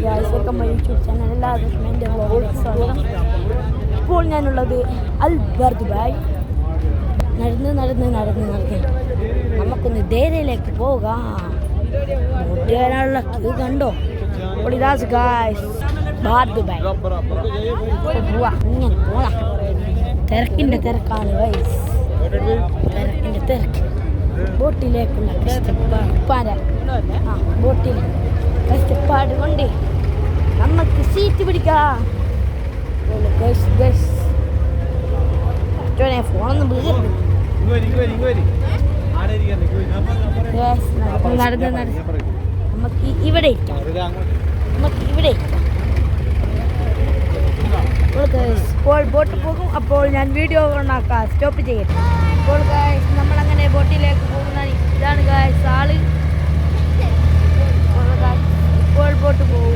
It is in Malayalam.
Guys, welcome my YouTube channel. എല്ലാവർക്കും എൻ്റെ വ്ളോഗിലേക്ക് സ്വാഗതം. ഇപ്പോൾ ഞാനുള്ളത് അൽബർ ദുബായ്. നടന്ന് നമുക്കൊന്ന് ധൈര്യയിലേക്ക് പോകാം. ബോട്ടുകാരാനുള്ള ക്യൂ കണ്ടോ? ഗൈസ് ബാർ ദുബായ് പോവാ. ഇങ്ങനെ പോവാം. തിരക്കാണ് ഗൈസ്, തിരക്ക്. ബോട്ടിലേക്കുള്ള ബോട്ടിൽ കഷ്ടപ്പാട് കൊണ്ട് നമുക്ക് സീറ്റ് പിടിക്കാം. ഫോണൊന്നും വീഴുന്നു. നടന്ന് നമുക്ക് ഇവിടെ ഇരിക്കാം. ഇപ്പോൾ ബോട്ട് പോകും. അപ്പോൾ ഞാൻ വീഡിയോ ഓണാക്കാം, സ്റ്റോപ്പ് ചെയ്യട്ടെ. അപ്പോൾ ഗൈസ് നമ്മളങ്ങനെ ബോട്ടിലേക്ക് പോകുന്ന ഇതാണ് ഗൈസ് ആള്. ഇപ്പോൾ ബോട്ട് പോകും.